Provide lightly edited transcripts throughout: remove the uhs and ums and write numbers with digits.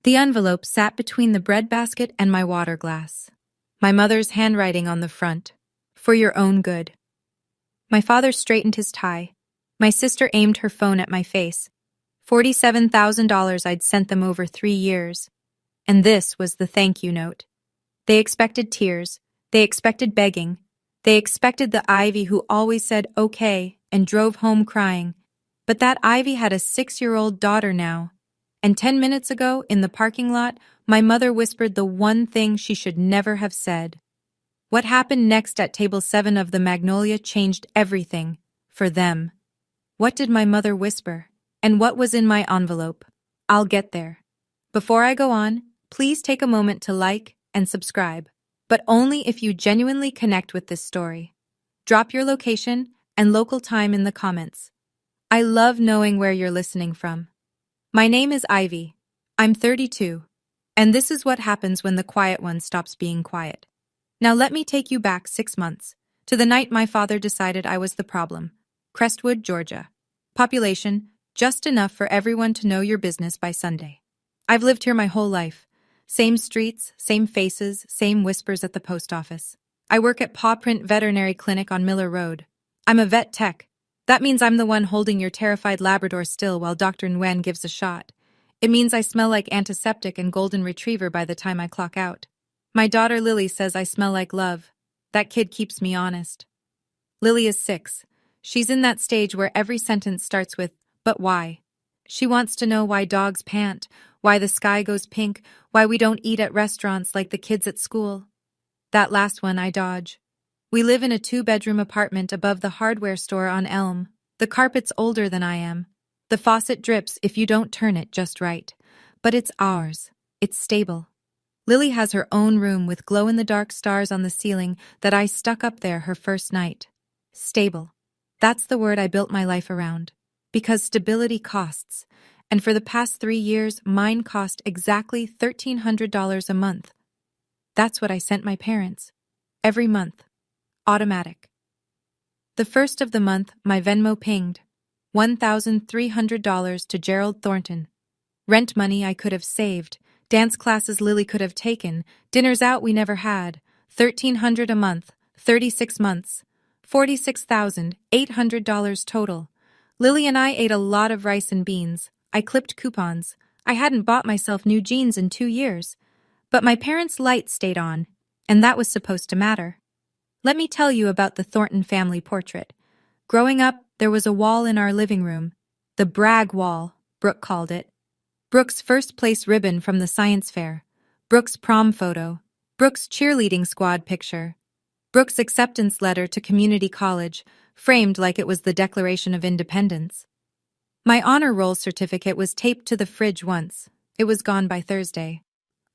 The envelope sat between the breadbasket and my water glass. My mother's handwriting on the front. For your own good. My father straightened his tie. My sister aimed her phone at my face. $47,000 I'd sent them over 3 years. And this was the thank you note. They expected tears. They expected begging. They expected the Ivy who always said okay and drove home crying. But that Ivy had a 6-year-old daughter now. And 10 minutes ago, in the parking lot, my mother whispered the one thing she should never have said. What happened next at table 7 of the Magnolia changed everything. For them. What did my mother whisper? And what was in my envelope? I'll get there. Before I go on, please take a moment to like and subscribe, but only if you genuinely connect with this story. Drop your location and local time in the comments. I love knowing where you're listening from. My name is Ivy. I'm 32. And this is what happens when the quiet one stops being quiet. Now let me take you back 6 months, to the night my father decided I was the problem. Crestwood, Georgia. Population, just enough for everyone to know your business by Sunday. I've lived here my whole life. Same streets, same faces, same whispers at the post office. I work at Paw Print Veterinary Clinic on Miller Road. I'm a vet tech. That means I'm the one holding your terrified Labrador still while Dr. Nguyen gives a shot. It means I smell like antiseptic and golden retriever by the time I clock out. My daughter Lily says I smell like love. That kid keeps me honest. Lily is 6. She's in that stage where every sentence starts with, but why? She wants to know why dogs pant, why the sky goes pink, why we don't eat at restaurants like the kids at school. That last one I dodge. We live in a 2-bedroom apartment above the hardware store on Elm. The carpet's older than I am. The faucet drips if you don't turn it just right. But it's ours. It's stable. Lily has her own room with glow-in-the-dark stars on the ceiling that I stuck up there her first night. Stable. That's the word I built my life around. Because stability costs. And for the past 3 years, mine cost exactly $1,300 a month. That's what I sent my parents. Every month. Automatic. The first of the month, my Venmo pinged. $1,300 to Gerald Thornton. Rent money I could have saved. Dance classes Lily could have taken. Dinners out we never had. $1,300 a month. 36 months. $46,800 total. Lily and I ate a lot of rice and beans. I clipped coupons. I hadn't bought myself new jeans in 2 years. But my parents' light stayed on, and that was supposed to matter. Let me tell you about the Thornton family portrait. Growing up, there was a wall in our living room. The brag wall, Brooke called it. Brooke's first place ribbon from the science fair. Brooke's prom photo. Brooke's cheerleading squad picture. Brooke's acceptance letter to community college, framed like it was the Declaration of Independence. My honor roll certificate was taped to the fridge once. It was gone by Thursday.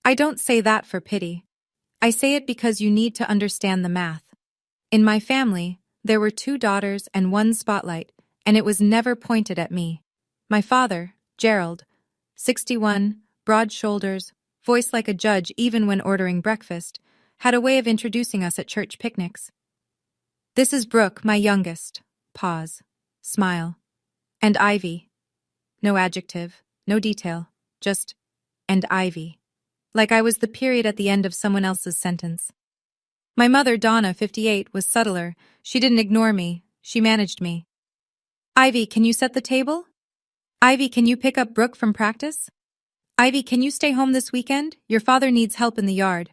I don't say that for pity. I say it because you need to understand the math. In my family, there were 2 daughters and 1 spotlight, and it was never pointed at me. My father, Gerald, 61, broad shoulders, voice like a judge even when ordering breakfast, had a way of introducing us at church picnics. This is Brooke, my youngest. Pause. Smile. And Ivy. No adjective, no detail, just, and Ivy. Like I was the period at the end of someone else's sentence. My mother, Donna, 58, was subtler. She didn't ignore me. She managed me. Ivy, can you set the table? Ivy, can you pick up Brooke from practice? Ivy, can you stay home this weekend? Your father needs help in the yard.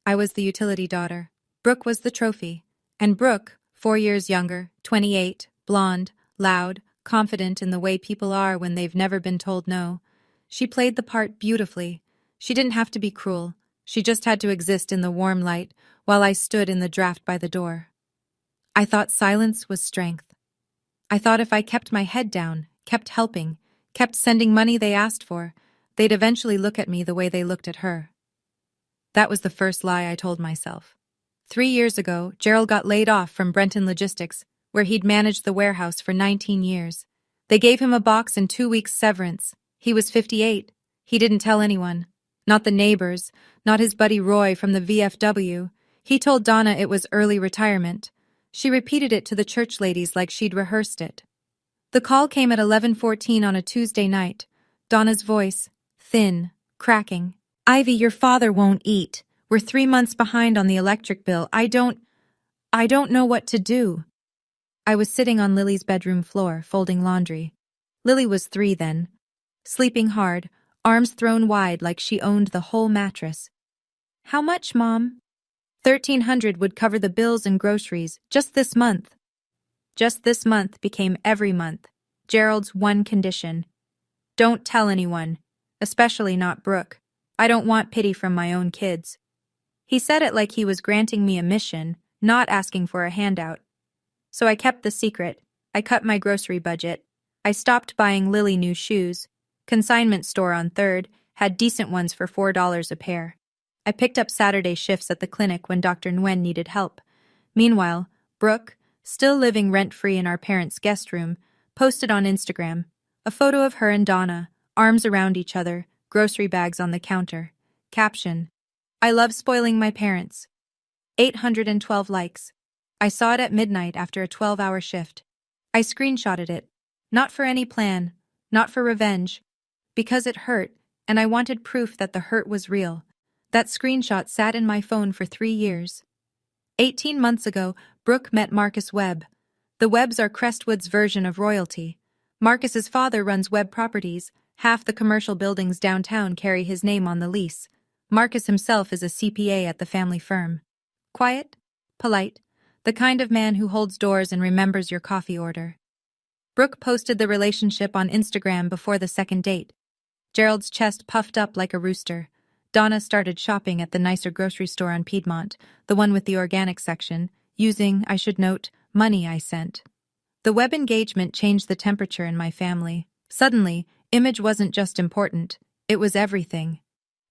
I was the utility daughter. Brooke was the trophy. And Brooke, 4 years younger, 28, blonde, loud, confident in the way people are when they've never been told no. She played the part beautifully. She didn't have to be cruel. She just had to exist in the warm light while I stood in the draft by the door. I thought silence was strength. I thought if I kept my head down, kept helping, kept sending money they asked for, they'd eventually look at me the way they looked at her. That was the first lie I told myself. 3 years ago, Gerald got laid off from Brenton Logistics, where he'd managed the warehouse for 19 years. They gave him a box and 2 weeks severance. He was 58. He didn't tell anyone. Not the neighbors, not his buddy Roy from the VFW. He told Donna it was early retirement. She repeated it to the church ladies like she'd rehearsed it. The call came at 11:14 on a Tuesday night. Donna's voice, thin, cracking. Ivy, your father won't eat. We're 3 months behind on the electric bill. I don't know what to do. I was sitting on Lily's bedroom floor, folding laundry. Lily was 3 then, sleeping hard, arms thrown wide like she owned the whole mattress. How much, Mom? 1,300 would cover the bills and groceries, just this month. Just this month became every month. Gerald's one condition. Don't tell anyone, especially not Brooke. I don't want pity from my own kids. He said it like he was granting me a mission, not asking for a handout. So I kept the secret. I cut my grocery budget. I stopped buying Lily new shoes. Consignment store on 3rd had decent ones for $4 a pair. I picked up Saturday shifts at the clinic when Dr. Nguyen needed help. Meanwhile, Brooke, still living rent-free in our parents' guest room, posted on Instagram a photo of her and Donna, arms around each other, grocery bags on the counter. Caption: I love spoiling my parents. 812 likes. I saw it at midnight after a 12-hour shift. I screenshotted it. Not for any plan, not for revenge. Because it hurt, and I wanted proof that the hurt was real. That screenshot sat in my phone for 3 years. 18 months ago, Brooke met Marcus Webb. The Webbs are Crestwood's version of royalty. Marcus's father runs Webb Properties. Half the commercial buildings downtown carry his name on the lease. Marcus himself is a CPA at the family firm. Quiet, polite, the kind of man who holds doors and remembers your coffee order. Brooke posted the relationship on Instagram before the second date. Gerald's chest puffed up like a rooster. Donna started shopping at the nicer grocery store on Piedmont, the one with the organic section, using, I should note, money I sent. The Webb engagement changed the temperature in my family. Suddenly, image wasn't just important, it was everything.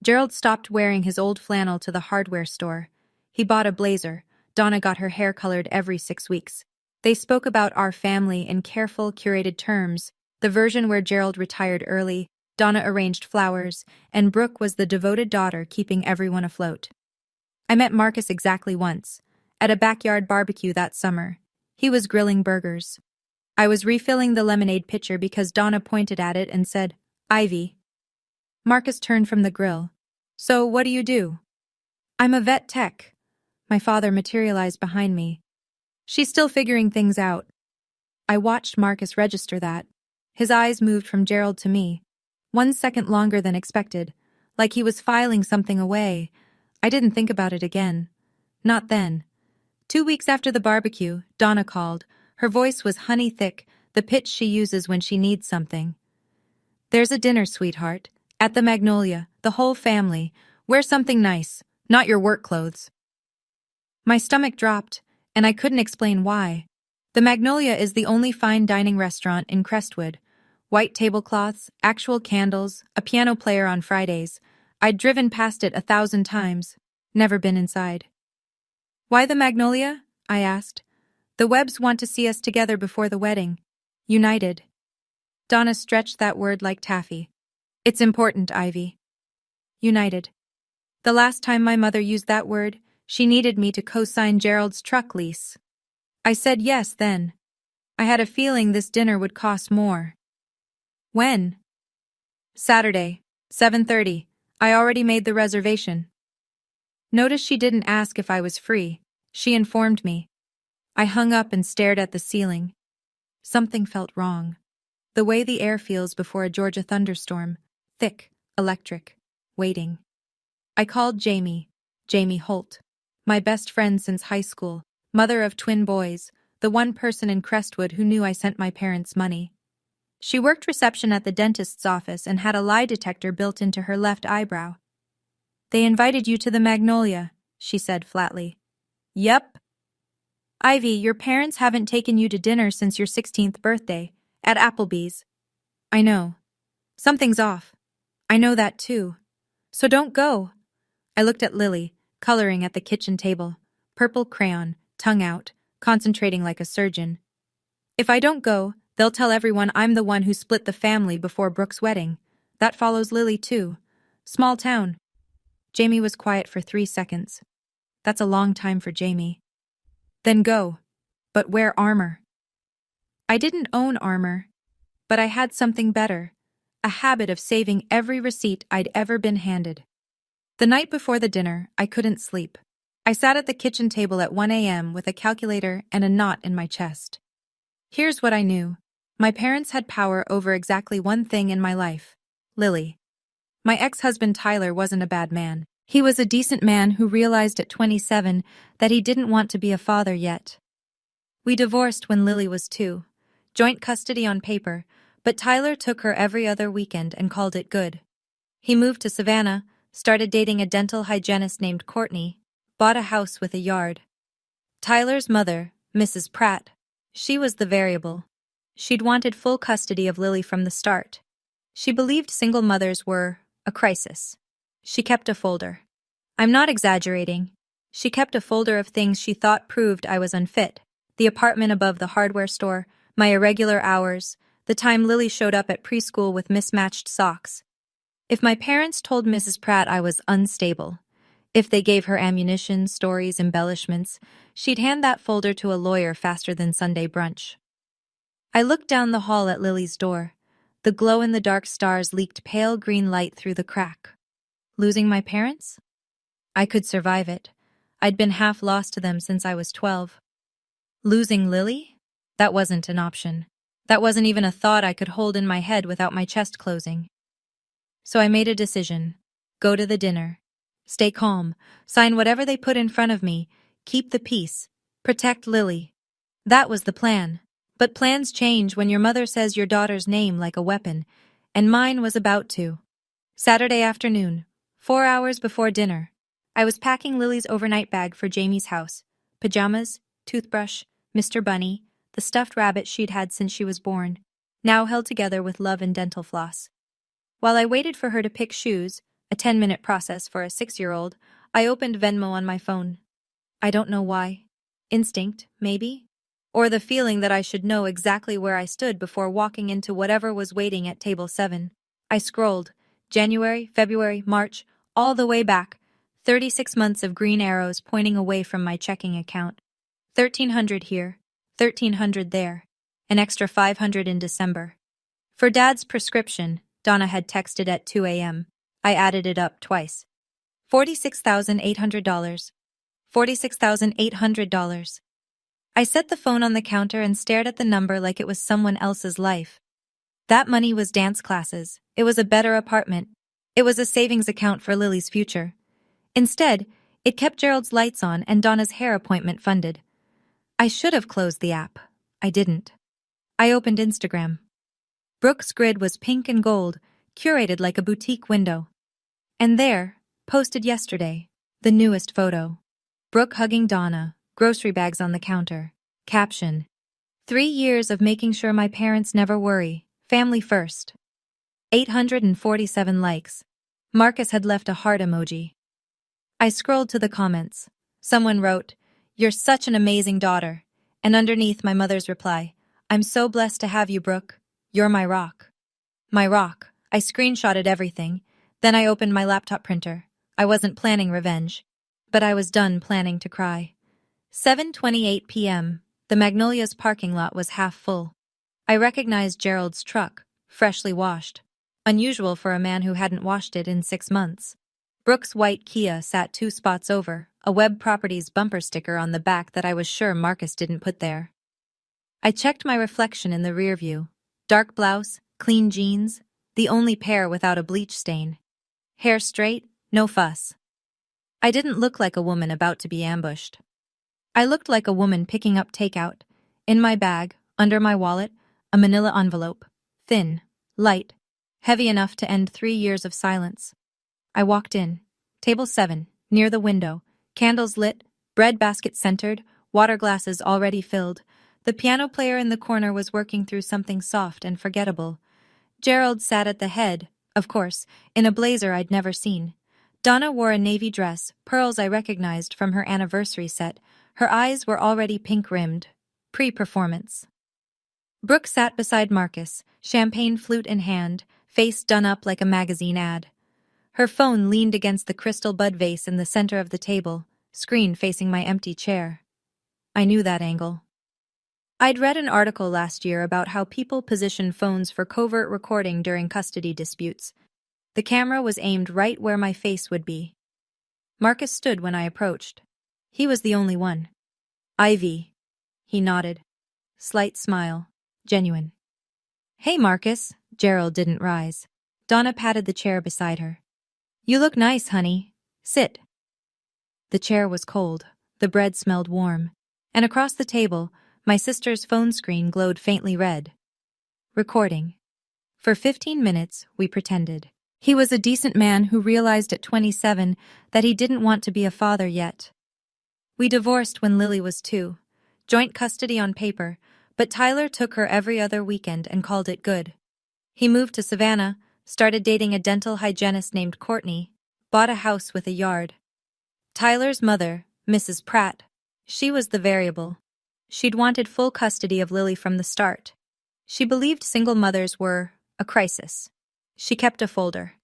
Gerald stopped wearing his old flannel to the hardware store. He bought a blazer. Donna got her hair colored every 6 weeks. They spoke about our family in careful, curated terms, the version where Gerald retired early, Donna arranged flowers, and Brooke was the devoted daughter keeping everyone afloat. I met Marcus exactly once, at a backyard barbecue that summer. He was grilling burgers. I was refilling the lemonade pitcher because Donna pointed at it and said, Ivy. Marcus turned from the grill. So, what do you do? I'm a vet tech. My father materialized behind me. She's still figuring things out. I watched Marcus register that. His eyes moved from Gerald to me. 1 second longer than expected, like he was filing something away. I didn't think about it again. Not then. 2 weeks after the barbecue, Donna called. Her voice was honey thick, the pitch she uses when she needs something. There's a dinner, sweetheart. At the Magnolia, the whole family. Wear something nice, not your work clothes. My stomach dropped, and I couldn't explain why. The Magnolia is the only fine dining restaurant in Crestwood. White tablecloths, actual candles, a piano player on Fridays. I'd driven past it 1,000 times, never been inside. Why the Magnolia? I asked. The Webbs want to see us together before the wedding. United. Donna stretched that word like taffy. It's important, Ivy. United. The last time my mother used that word, she needed me to co-sign Gerald's truck lease. I said yes then. I had a feeling this dinner would cost more. When? Saturday, 7:30. I already made the reservation. Notice she didn't ask if I was free. She informed me. I hung up and stared at the ceiling. Something felt wrong. The way the air feels before a Georgia thunderstorm. Thick, electric, waiting. I called Jamie Holt. My best friend since high school, mother of twin boys, the one person in Crestwood who knew I sent my parents money. She worked reception at the dentist's office and had a lie detector built into her left eyebrow. They invited you to the Magnolia, she said flatly. Yep. Ivy, your parents haven't taken you to dinner since your 16th birthday, at Applebee's. I know. Something's off. I know that too. So don't go. I looked at Lily, coloring at the kitchen table, purple crayon, tongue out, concentrating like a surgeon. If I don't go, they'll tell everyone I'm the one who split the family before Brooke's wedding. That follows Lily too. Small town. Jamie was quiet for 3 seconds. That's a long time for Jamie. Then go. But wear armor. I didn't own armor, but I had something better. a habit of saving every receipt I'd ever been handed. The night before the dinner, I couldn't sleep. I sat at the kitchen table at 1 a.m. with a calculator and a knot in my chest. Here's what I knew. My parents had power over exactly one thing in my life: Lily. My ex-husband Tyler wasn't a bad man. He was a decent man who realized at 27 that he didn't want to be a father yet. We divorced when Lily was 2. Joint custody on paper, but Tyler took her every other weekend and called it good. He moved to Savannah, started dating a dental hygienist named Courtney, bought a house with a yard. Tyler's mother, Mrs. Pratt, she was the variable. She'd wanted full custody of Lily from the start. She believed single mothers were a crisis. She kept a folder. I'm not exaggerating. She kept a folder of things she thought proved I was unfit: the apartment above the hardware store, my irregular hours, the time Lily showed up at preschool with mismatched socks. If my parents told Mrs. Pratt I was unstable, if they gave her ammunition, stories, embellishments, she'd hand that folder to a lawyer faster than Sunday brunch. I looked down the hall at Lily's door. The glow-in-the-dark stars leaked pale green light through the crack. Losing my parents? I could survive it. I'd been half lost to them since I was 12. Losing Lily? That wasn't an option. That wasn't even a thought I could hold in my head without my chest closing. So I made a decision. Go to the dinner. Stay calm. Sign whatever they put in front of me. Keep the peace. Protect Lily. That was the plan. But plans change when your mother says your daughter's name like a weapon, and mine was about to. Saturday afternoon, 4 hours before dinner, I was packing Lily's overnight bag for Jamie's house: pajamas, toothbrush, Mr. Bunny, the stuffed rabbit she'd had since she was born, now held together with love and dental floss. While I waited for her to pick shoes, a 10-minute process for a 6-year-old, I opened Venmo on my phone. I don't know why. Instinct, maybe? Or the feeling that I should know exactly where I stood before walking into whatever was waiting at table 7. I scrolled. January, February, March, all the way back. 36 months of green arrows pointing away from my checking account. 1,300 here, 1,300 there, an extra 500 in December. For Dad's prescription, Donna had texted at 2 a.m. I added it up twice. $46,800. $46,800. I set the phone on the counter and stared at the number like it was someone else's life. That money was dance classes. It was a better apartment. It was a savings account for Lily's future. Instead, it kept Gerald's lights on and Donna's hair appointment funded. I should have closed the app. I didn't. I opened Instagram. Brooke's grid was pink and gold, curated like a boutique window. And there, posted yesterday, the newest photo. Brooke hugging Donna, grocery bags on the counter. Caption: 3 years of making sure my parents never worry. Family first. 847 likes. Marcus had left a heart emoji. I scrolled to the comments. Someone wrote, "You're such an amazing daughter." And underneath my mother's reply, "I'm so blessed to have you, Brooke. You're my rock." My rock. I screenshotted everything. Then I opened my laptop printer. I wasn't planning revenge, but I was done planning to cry. 7:28 p.m. The Magnolia's parking lot was half full. I recognized Gerald's truck, freshly washed. Unusual for a man who hadn't washed it in 6 months. Brooke's white Kia sat 2 spots over, a Web Properties bumper sticker on the back that I was sure Marcus didn't put there. I checked my reflection in the rearview. Dark blouse, clean jeans, the only pair without a bleach stain. Hair straight, no fuss. I didn't look like a woman about to be ambushed. I looked like a woman picking up takeout. In my bag, under my wallet, a manila envelope. Thin, light, heavy enough to end 3 years of silence. I walked in. Table 7, near the window. Candles lit, bread basket centered, water glasses already filled. The piano player in the corner was working through something soft and forgettable. Gerald sat at the head, of course, in a blazer I'd never seen. Donna wore a navy dress, pearls I recognized from her anniversary set. Her eyes were already pink-rimmed. Pre-performance. Brooke sat beside Marcus, champagne flute in hand, face done up like a magazine ad. Her phone leaned against the crystal bud vase in the center of the table, screen facing my empty chair. I knew that angle. I'd read an article last year about how people position phones for covert recording during custody disputes. The camera was aimed right where my face would be. Marcus stood when I approached. He was the only one. Ivy. He nodded. Slight smile. Genuine. Hey, Marcus. Gerald didn't rise. Donna patted the chair beside her. You look nice, honey. Sit. The chair was cold. The bread smelled warm. And across the table, my sister's phone screen glowed faintly red. Recording. For 15 minutes, we pretended. He was a decent man who realized at 27 that he didn't want to be a father yet. We divorced when Lily was 2. Joint custody on paper, but Tyler took her every other weekend and called it good. He moved to Savannah, started dating a dental hygienist named Courtney, bought a house with a yard. Tyler's mother, Mrs. Pratt, she was the variable. She'd wanted full custody of Lily from the start. She believed single mothers were a crisis. She kept a folder.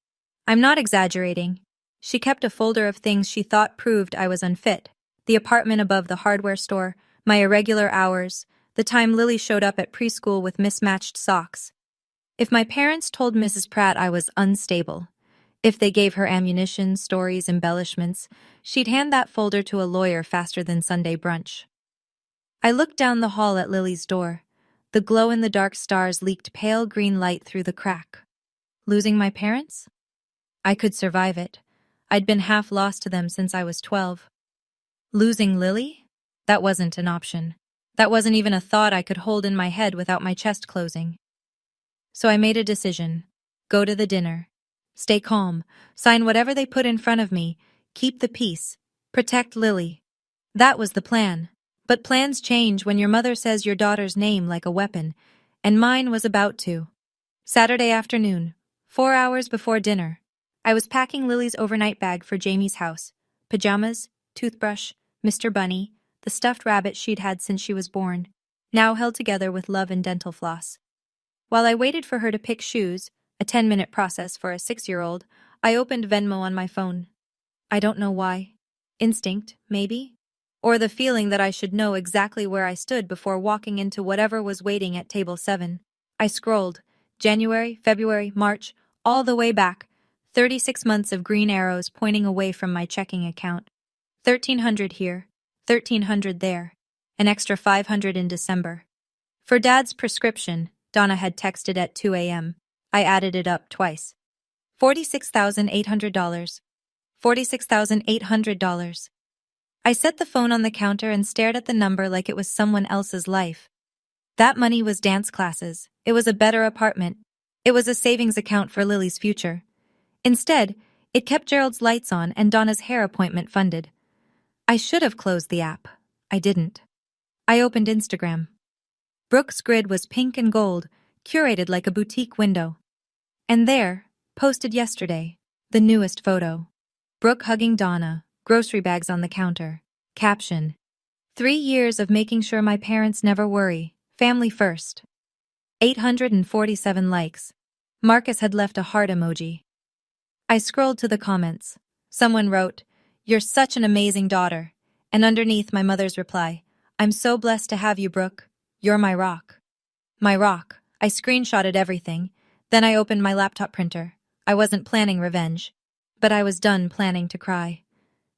I'm not exaggerating. She kept a folder of things she thought proved I was unfit. The apartment above the hardware store, my irregular hours, the time Lily showed up at preschool with mismatched socks. If my parents told Mrs. Pratt I was unstable, if they gave her ammunition, stories, embellishments, she'd hand that folder to a lawyer faster than Sunday brunch. I looked down the hall at Lily's door. The glow-in-the-dark stars leaked pale green light through the crack. Losing my parents? I could survive it. I'd been half lost to them since I was 12. Losing Lily? That wasn't an option. That wasn't even a thought I could hold in my head without my chest closing. So I made a decision. Go to the dinner. Stay calm. Sign whatever they put in front of me. Keep the peace. Protect Lily. That was the plan. But plans change when your mother says your daughter's name like a weapon, and mine was about to. Saturday afternoon, 4 hours before dinner. I was packing Lily's overnight bag for Jamie's house. Pajamas, toothbrush, Mr. Bunny, the stuffed rabbit she'd had since she was born, now held together with love and dental floss. While I waited for her to pick shoes, a 10-minute process for a 6-year-old, I opened Venmo on my phone. I don't know why. Instinct, maybe? Or the feeling that I should know exactly where I stood before walking into whatever was waiting at table 7. I scrolled. January, February, March, all the way back. 36 months of green arrows pointing away from my checking account. 1,300 here, 1,300 there, an extra 500 in December. For Dad's prescription, Donna had texted at 2 a.m. I added it up twice. $46,800. $46,800. I set the phone on the counter and stared at the number like it was someone else's life. That money was dance classes. It was a better apartment. It was a savings account for Lily's future. Instead, it kept Gerald's lights on and Donna's hair appointment funded. I should have closed the app. I didn't. I opened Instagram. Brooke's grid was pink and gold, curated like a boutique window. And there, posted yesterday, the newest photo. Brooke hugging Donna, grocery bags on the counter. Caption: 3 years of making sure my parents never worry. Family first. 847 likes. Marcus had left a heart emoji. I scrolled to the comments. Someone wrote, "You're such an amazing daughter." And underneath my mother's reply, "I'm so blessed to have you, Brooke. You're my rock." My rock. I screenshotted everything. Then I opened my laptop printer. I wasn't planning revenge. But I was done planning to cry.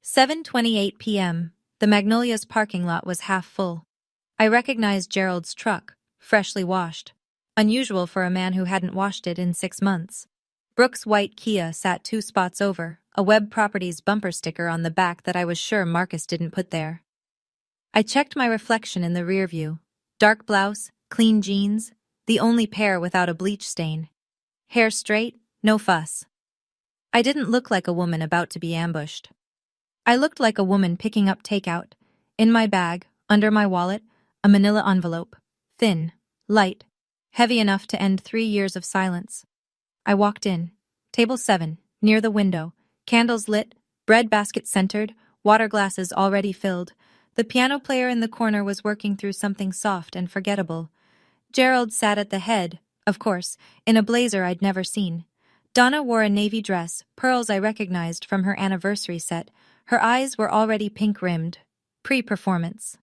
7:28 p.m. The Magnolia's parking lot was half full. I recognized Gerald's truck, freshly washed. Unusual for a man who hadn't washed it in 6 months. Brooke's white Kia sat 2 spots over, a Web Properties bumper sticker on the back that I was sure Marcus didn't put there. I checked my reflection in the rear view. Dark blouse, clean jeans, the only pair without a bleach stain. Hair straight, no fuss. I didn't look like a woman about to be ambushed. I looked like a woman picking up takeout. In my bag, under my wallet, a manila envelope. Thin, light, heavy enough to end 3 years of silence. I walked in. Table 7, near the window. Candles lit, bread basket centered, water glasses already filled. The piano player in the corner was working through something soft and forgettable. Gerald sat at the head, of course, in a blazer I'd never seen. Donna wore a navy dress, pearls I recognized from her anniversary set. Her eyes were already pink-rimmed. Pre-performance.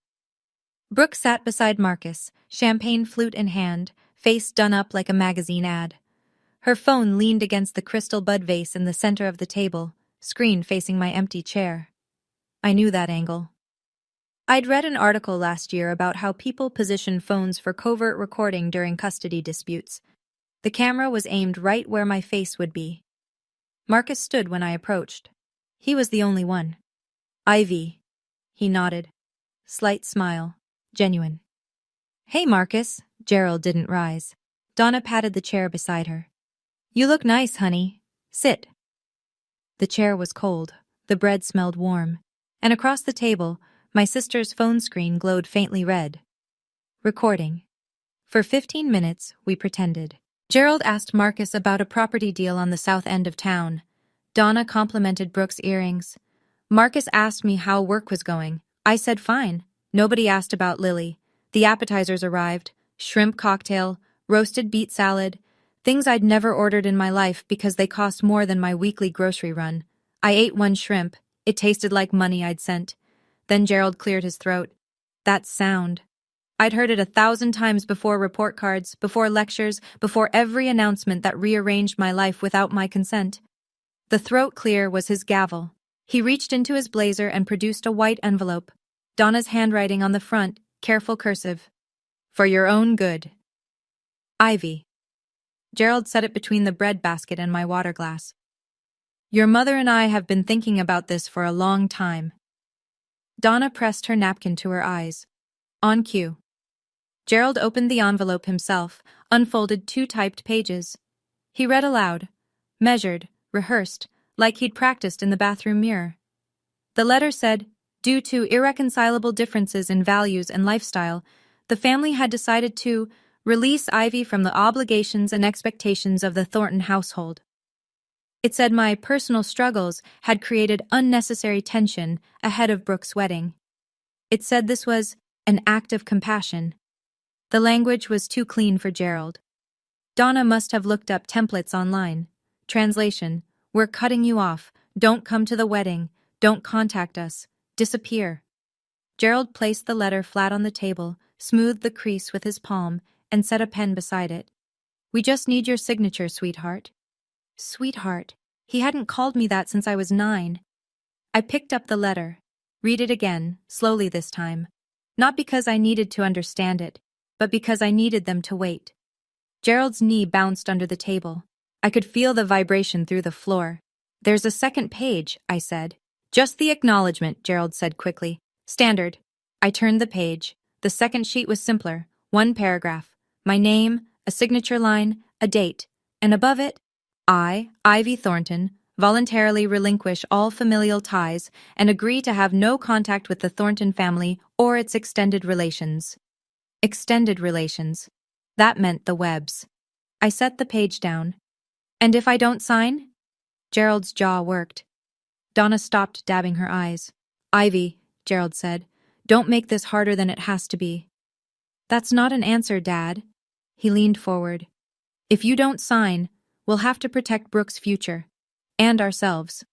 Brooke sat beside Marcus, champagne flute in hand, face done up like a magazine ad. Her phone leaned against the crystal bud vase in the center of the table, screen facing my empty chair. I knew that angle. I'd read an article last year about how people position phones for covert recording during custody disputes. The camera was aimed right where my face would be. Marcus stood when I approached. He was the only one. Ivy. He nodded. Slight smile. Genuine. Hey, Marcus. Gerald didn't rise. Donna patted the chair beside her. You look nice, honey. Sit. The chair was cold. The bread smelled warm. And across the table, my sister's phone screen glowed faintly red. Recording. For 15 minutes, we pretended. Gerald asked Marcus about a property deal on the south end of town. Donna complimented Brooke's earrings. Marcus asked me how work was going. I said fine. Nobody asked about Lily. The appetizers arrived. Shrimp cocktail, roasted beet salad, things I'd never ordered in my life because they cost more than my weekly grocery run. I ate one shrimp. It tasted like money I'd sent. Then Gerald cleared his throat. That sound. I'd heard it 1,000 times before report cards, before lectures, before every announcement that rearranged my life without my consent. The throat clear was his gavel. He reached into his blazer and produced a white envelope. Donna's handwriting on the front, careful cursive. For your own good. Ivy. Gerald set it between the bread basket and my water glass. Your mother and I have been thinking about this for a long time. Donna pressed her napkin to her eyes. On cue. Gerald opened the envelope himself, unfolded 2 typed pages. He read aloud, measured, rehearsed, like he'd practiced in the bathroom mirror. The letter said, due to irreconcilable differences in values and lifestyle, the family had decided to release Ivy from the obligations and expectations of the Thornton household. It said my personal struggles had created unnecessary tension ahead of Brooke's wedding. It said this was an act of compassion. The language was too clean for Gerald. Donna must have looked up templates online. Translation: we're cutting you off. Don't come to the wedding. Don't contact us. Disappear. Gerald placed the letter flat on the table, smoothed the crease with his palm, and set a pen beside it. We just need your signature, sweetheart. Sweetheart. He hadn't called me that since I was 9. I picked up the letter. Read it again, slowly this time. Not because I needed to understand it, but because I needed them to wait. Gerald's knee bounced under the table. I could feel the vibration through the floor. There's a second page, I said. Just the acknowledgement, Gerald said quickly. Standard. I turned the page. The second sheet was simpler. 1 paragraph. My name, a signature line, a date. And above it, I, Ivy Thornton, voluntarily relinquish all familial ties and agree to have no contact with the Thornton family or its extended relations. Extended relations. That meant the Webbs. I set the page down. And if I don't sign? Gerald's jaw worked. Donna stopped dabbing her eyes. Ivy, Gerald said, don't make this harder than it has to be. That's not an answer, Dad. He leaned forward. If you don't sign, we'll have to protect Brooke's future. And ourselves.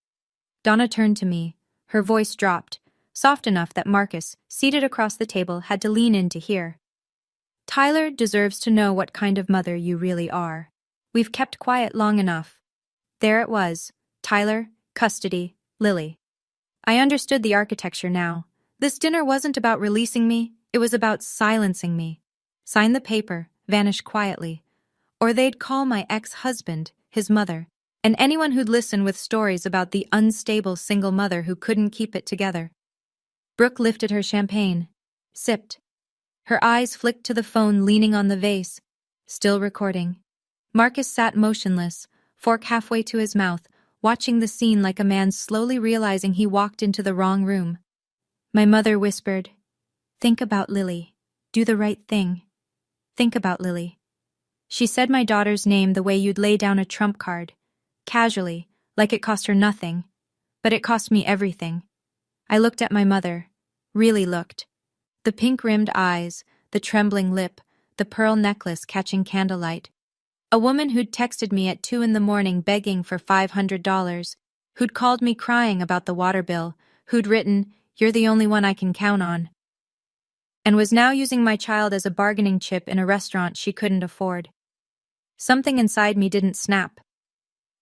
Donna turned to me. Her voice dropped, soft enough that Marcus, seated across the table, had to lean in to hear. Tyler deserves to know what kind of mother you really are. We've kept quiet long enough. There it was. Tyler, custody, Lily. I understood the architecture now. This dinner wasn't about releasing me, it was about silencing me. Sign the paper, vanish quietly. Or they'd call my ex-husband, his mother, and anyone who'd listen with stories about the unstable single mother who couldn't keep it together. Brooke lifted her champagne, sipped. Her eyes flicked to the phone leaning on the vase, still recording. Marcus sat motionless, fork halfway to his mouth, watching the scene like a man slowly realizing he walked into the wrong room. My mother whispered, Think about Lily. Do the right thing. Think about Lily. She said my daughter's name the way you'd lay down a trump card, casually, like it cost her nothing. But it cost me everything. I looked at my mother, really looked. The pink-rimmed eyes, the trembling lip, the pearl necklace catching candlelight. A woman who'd texted me at 2 a.m. begging for $500, who'd called me crying about the water bill, who'd written, You're the only one I can count on. and was now using my child as a bargaining chip in a restaurant she couldn't afford. Something inside me didn't snap.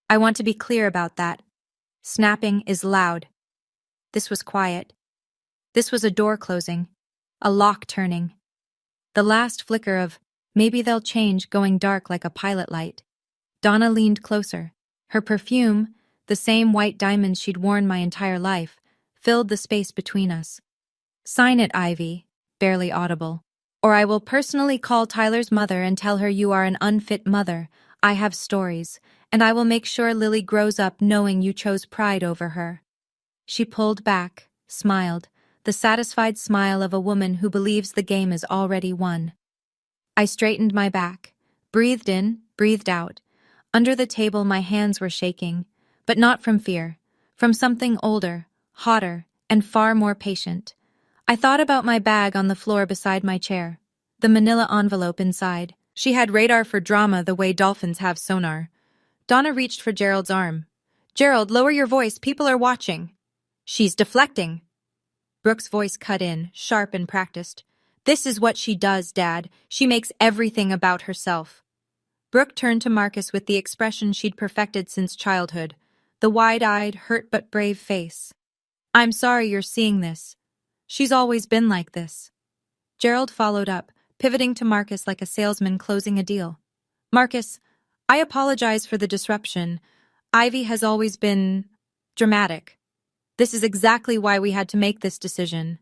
I want to be clear about that. Snapping is loud. This was quiet. This was a door closing, a lock turning. The last flicker of, maybe they'll change, going dark like a pilot light. Donna leaned closer. Her perfume, the same white diamonds she'd worn my entire life, filled the space between us. "Sign it, Ivy," barely audible. "Or I will personally call Tyler's mother and tell her you are an unfit mother. I have stories, and I will make sure Lily grows up knowing you chose pride over her." She pulled back, smiled, the satisfied smile of a woman who believes the game is already won. I straightened my back, breathed in, breathed out. Under the table my hands were shaking, but not from fear, from something older, hotter, and far more patient. I thought about my bag on the floor beside my chair, the manila envelope inside. She had radar for drama the way dolphins have sonar. Donna reached for Gerald's arm. "Gerald, lower your voice, people are watching." "She's deflecting." Brooke's voice cut in, sharp and practiced. "This is what she does, Dad. She makes everything about herself." Brooke turned to Marcus with the expression she'd perfected since childhood, the wide-eyed, hurt but brave face. "I'm sorry you're seeing this. She's always been like this." Gerald followed up, pivoting to Marcus like a salesman closing a deal. "Marcus, I apologize for the disruption. Ivy has always been dramatic. This is exactly why we had to make this decision."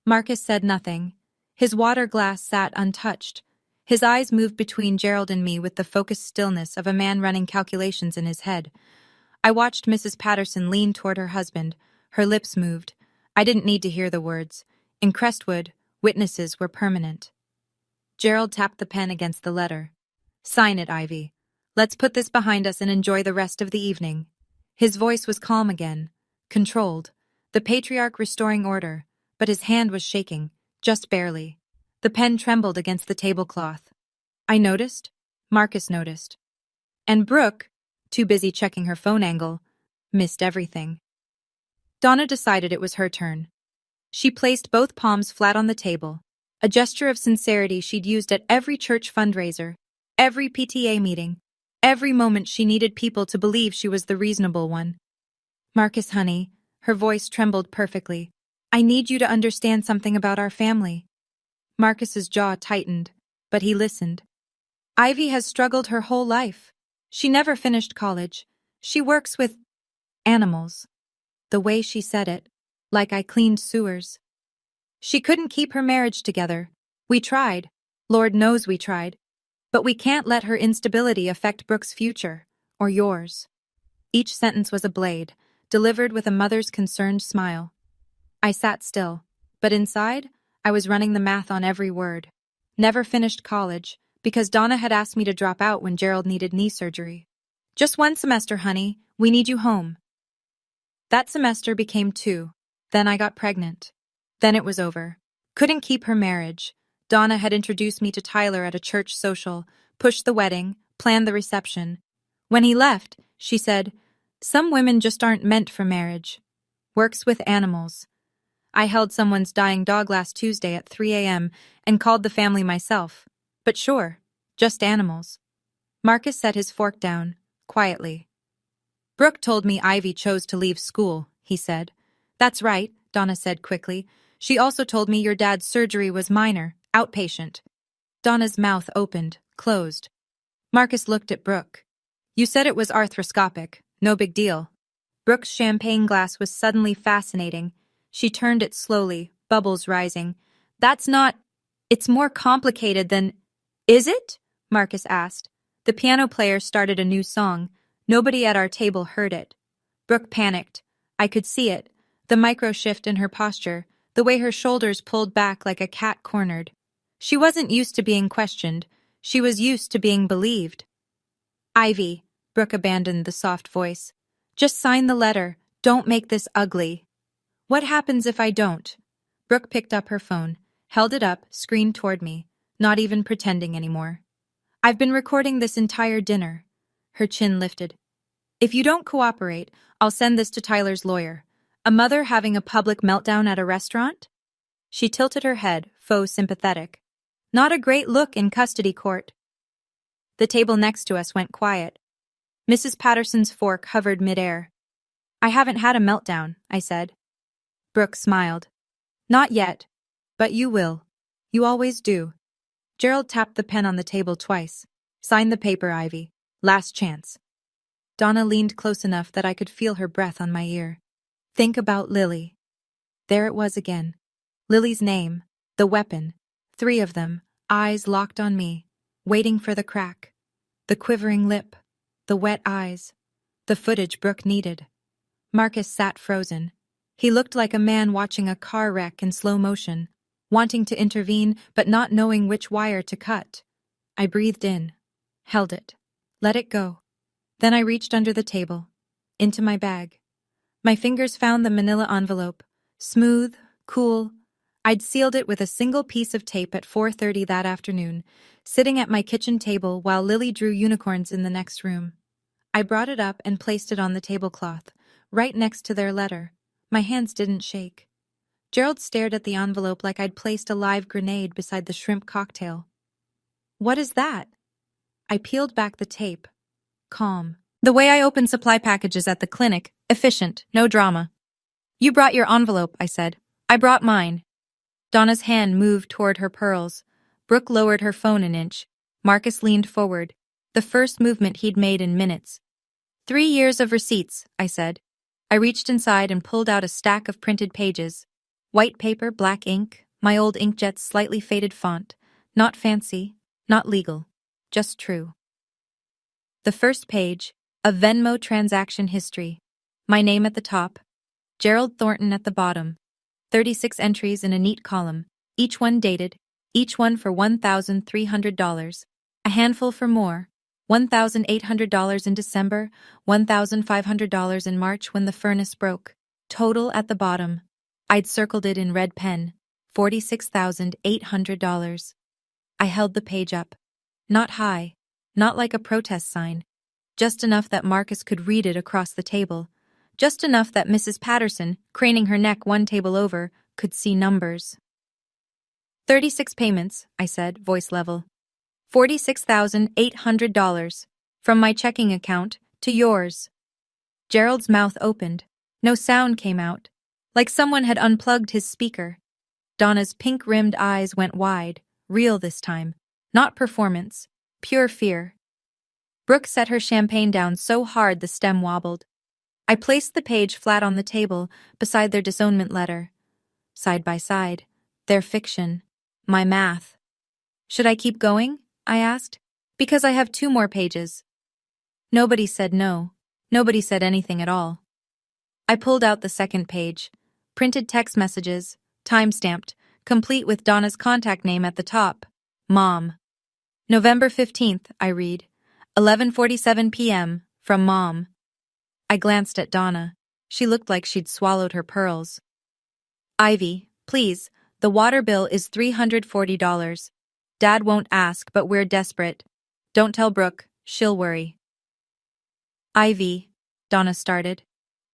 Marcus said nothing. His water glass sat untouched. His eyes moved between Gerald and me with the focused stillness of a man running calculations in his head. I watched Mrs. Patterson lean toward her husband. Her lips moved. I didn't need to hear the words. In Crestwood, witnesses were permanent. Gerald tapped the pen against the letter. "Sign it, Ivy. Let's put this behind us and enjoy the rest of the evening." His voice was calm again, controlled, the patriarch restoring order, but his hand was shaking, just barely. The pen trembled against the tablecloth. I noticed. Marcus noticed. And Brooke, too busy checking her phone angle, missed everything. Donna decided it was her turn. She placed both palms flat on the table, a gesture of sincerity she'd used at every church fundraiser, every PTA meeting, every moment she needed people to believe she was the reasonable one. "Marcus, honey," her voice trembled perfectly, "I need you to understand something about our family." Marcus's jaw tightened, but he listened. "Ivy has struggled her whole life. She never finished college. She works with animals." The way she said it, like I cleaned sewers. "She couldn't keep her marriage together. We tried. Lord knows we tried. But we can't let her instability affect Brooke's future, or yours." Each sentence was a blade, delivered with a mother's concerned smile. I sat still, but inside, I was running the math on every word. Never finished college, because Donna had asked me to drop out when Gerald needed knee surgery. "Just one semester, honey. We need you home." That semester became 2. Then I got pregnant. Then it was over. Couldn't keep her marriage. Donna had introduced me to Tyler at a church social, pushed the wedding, planned the reception. When he left, she said, "Some women just aren't meant for marriage." Works with animals. I held someone's dying dog last Tuesday at 3 a.m. and called the family myself. But sure, just animals. Marcus set his fork down, quietly. "Brooke told me Ivy chose to leave school," he said. "That's right," Donna said quickly. "She also told me your dad's surgery was minor, outpatient." Donna's mouth opened, closed. Marcus looked at Brooke. "You said it was arthroscopic. No big deal." Brooke's champagne glass was suddenly fascinating. She turned it slowly, bubbles rising. "That's not... It's more complicated than..." "Is it?" Marcus asked. The piano player started a new song. Nobody at our table heard it. Brooke panicked. I could see it. The micro shift in her posture, the way her shoulders pulled back like a cat cornered. She wasn't used to being questioned. She was used to being believed. "Ivy," Brooke abandoned the soft voice. "Just sign the letter. Don't make this ugly." "What happens if I don't?" Brooke picked up her phone, held it up, screen toward me, not even pretending anymore. "I've been recording this entire dinner." Her chin lifted. "If you don't cooperate, I'll send this to Tyler's lawyer. A mother having a public meltdown at a restaurant?" She tilted her head, faux sympathetic. Not a great look in custody court. The table next to us went quiet. Mrs. Patterson's fork hovered midair. I haven't had a meltdown, I said. Brooke smiled. Not yet. But you will. You always do. Gerald tapped the pen on the table twice. Sign the paper, Ivy. Last chance. Donna leaned close enough that I could feel her breath on my ear. Think about Lily. There it was again. Lily's name. The weapon. 3 of them, eyes locked on me, waiting for the crack. The quivering lip. The wet eyes. The footage Brooke needed. Marcus sat frozen. He looked like a man watching a car wreck in slow motion, wanting to intervene but not knowing which wire to cut. I breathed in, held it, let it go. Then I reached under the table, into my bag. My fingers found the manila envelope, smooth, cool. I'd sealed it with a single piece of tape at 4:30 that afternoon, sitting at my kitchen table while Lily drew unicorns in the next room. I brought it up and placed it on the tablecloth, right next to their letter. My hands didn't shake. Gerald stared at the envelope like I'd placed a live grenade beside the shrimp cocktail. What is that? I peeled back the tape. Calm. The way I open supply packages at the clinic, efficient, no drama. You brought your envelope, I said. I brought mine. Donna's hand moved toward her pearls. Brooke lowered her phone an inch. Marcus leaned forward, the first movement he'd made in minutes. 3 years of receipts, I said. I reached inside and pulled out a stack of printed pages. White paper, black ink, my old inkjet's slightly faded font. Not fancy, not legal, just true. The first page, a Venmo transaction history. My name at the top, Gerald Thornton at the bottom. 36 entries in a neat column, each one dated, each one for $1,300. A handful for more. $1,800 in December, $1,500 in March when the furnace broke. Total at the bottom. I'd circled it in red pen. $46,800. I held the page up. Not high, not like a protest sign. Just enough that Marcus could read it across the table. Just enough that Mrs. Patterson, craning her neck one table over, could see numbers. 36 payments, I said, voice level. $46,800. From my checking account to yours. Gerald's mouth opened. No sound came out. Like someone had unplugged his speaker. Donna's pink-rimmed eyes went wide, real this time. Not performance, pure fear. Brooke set her champagne down so hard the stem wobbled. I placed the page flat on the table, beside their disownment letter. Side by side, their fiction, my math. Should I keep going? I asked. Because I have 2 more pages. Nobody said no. Nobody said anything at all. I pulled out the second page. Printed text messages, time-stamped, complete with Donna's contact name at the top. Mom. November 15th, I read. 11:47 p.m. From Mom. I glanced at Donna. She looked like she'd swallowed her pearls. Ivy, please, the water bill is $340. Dad won't ask, but we're desperate. Don't tell Brooke, she'll worry. Ivy, Donna started.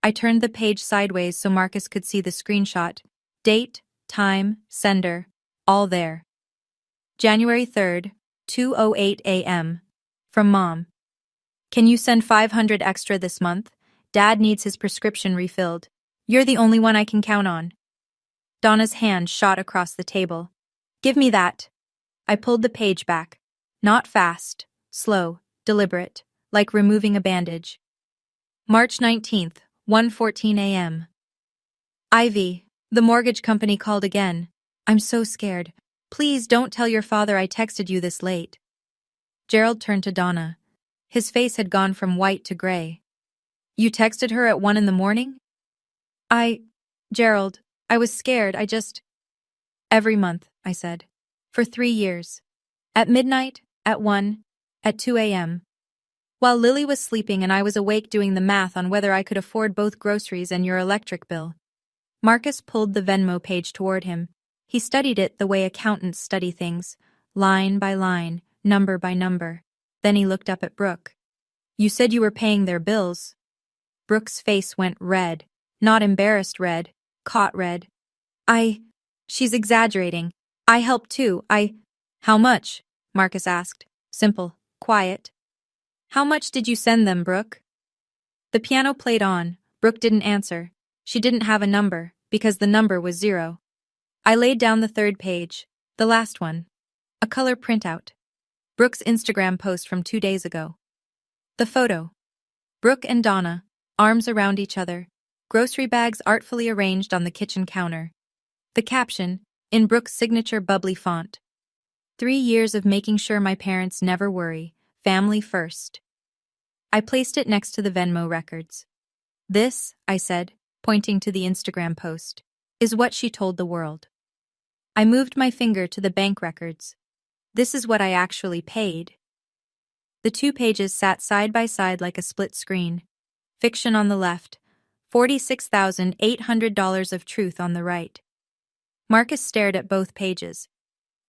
I turned the page sideways so Marcus could see the screenshot. Date, time, sender, all there. January 3rd, 2:08 a.m. From Mom. Can you send $500 extra this month? Dad needs his prescription refilled. You're the only one I can count on. Donna's hand shot across the table. Give me that. I pulled the page back. Not fast, slow, deliberate, like removing a bandage. March 19th, 1:14 a.m. Ivy, the mortgage company called again. I'm so scared. Please don't tell your father I texted you this late. Gerald turned to Donna. His face had gone from white to gray. You texted her at 1 in the morning? Gerald, I was scared, Every month, I said. For 3 years. At midnight, at 1, at 2 a.m. While Lily was sleeping and I was awake doing the math on whether I could afford both groceries and your electric bill. Marcus pulled the Venmo page toward him. He studied it the way accountants study things, line by line, number by number. Then he looked up at Brooke. You said you were paying their bills. Brooke's face went red, not embarrassed red, caught red. She's exaggerating. I helped too. How much? Marcus asked. Simple, quiet. How much did you send them, Brooke? The piano played on. Brooke didn't answer. She didn't have a number, because the number was 0. I laid down the third page, the last one. A color printout. Brooke's Instagram post from 2 days ago. The photo. Brooke and Donna, arms around each other, grocery bags artfully arranged on the kitchen counter. The caption, in Brooke's signature bubbly font. 3 years of making sure my parents never worry, family first. I placed it next to the Venmo records. This, I said, pointing to the Instagram post, is what she told the world. I moved my finger to the bank records. This is what I actually paid. The 2 pages sat side by side like a split screen. Fiction on the left, $46,800 of truth on the right. Marcus stared at both pages.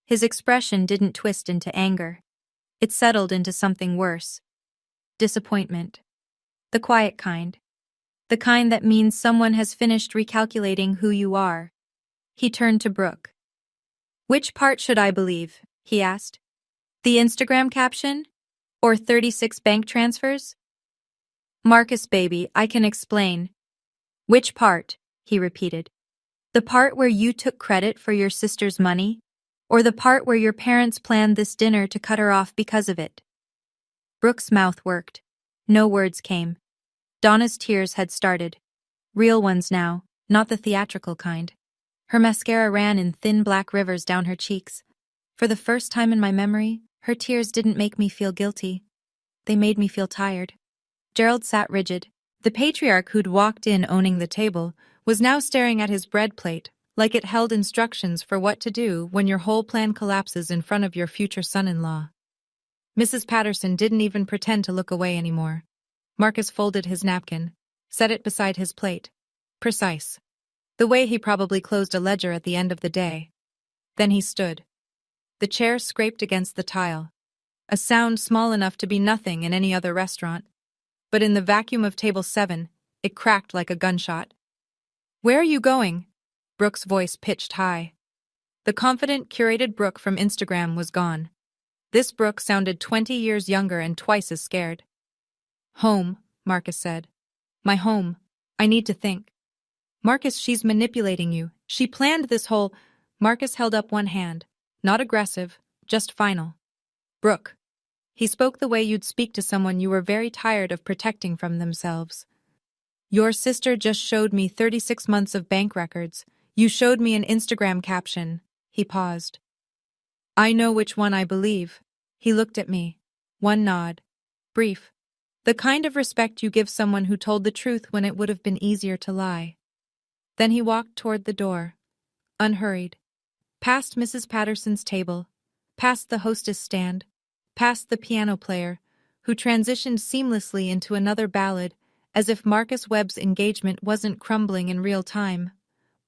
His expression didn't twist into anger. It settled into something worse. Disappointment. The quiet kind. The kind that means someone has finished recalculating who you are. He turned to Brooke. Which part should I believe? He asked. The Instagram caption? Or 36 bank transfers? Marcus, baby, I can explain. Which part? He repeated. The part where you took credit for your sister's money? Or the part where your parents planned this dinner to cut her off because of it? Brooke's mouth worked. No words came. Donna's tears had started. Real ones now, not the theatrical kind. Her mascara ran in thin black rivers down her cheeks. For the first time in my memory, her tears didn't make me feel guilty. They made me feel tired. Gerald sat rigid. The patriarch who'd walked in owning the table was now staring at his bread plate, like it held instructions for what to do when your whole plan collapses in front of your future son-in-law. Mrs. Patterson didn't even pretend to look away anymore. Marcus folded his napkin, set it beside his plate. Precise. The way he probably closed a ledger at the end of the day. Then he stood. The chair scraped against the tile, a sound small enough to be nothing in any other restaurant. But in the vacuum of table 7, it cracked like a gunshot. Where are you going? Brooke's voice pitched high. The confident, curated Brooke from Instagram was gone. This Brooke sounded 20 years younger and twice as scared. Home, Marcus said. My home. I need to think. Marcus, she's manipulating you. She planned this whole... Marcus held up one hand. Not aggressive, just final. Brooke. He spoke the way you'd speak to someone you were very tired of protecting from themselves. Your sister just showed me 36 months of bank records. You showed me an Instagram caption. He paused. I know which one I believe. He looked at me. One nod. Brief. The kind of respect you give someone who told the truth when it would have been easier to lie. Then he walked toward the door. Unhurried. Past Mrs. Patterson's table. Past the hostess stand. Past the piano player, who transitioned seamlessly into another ballad, as if Marcus Webb's engagement wasn't crumbling in real time.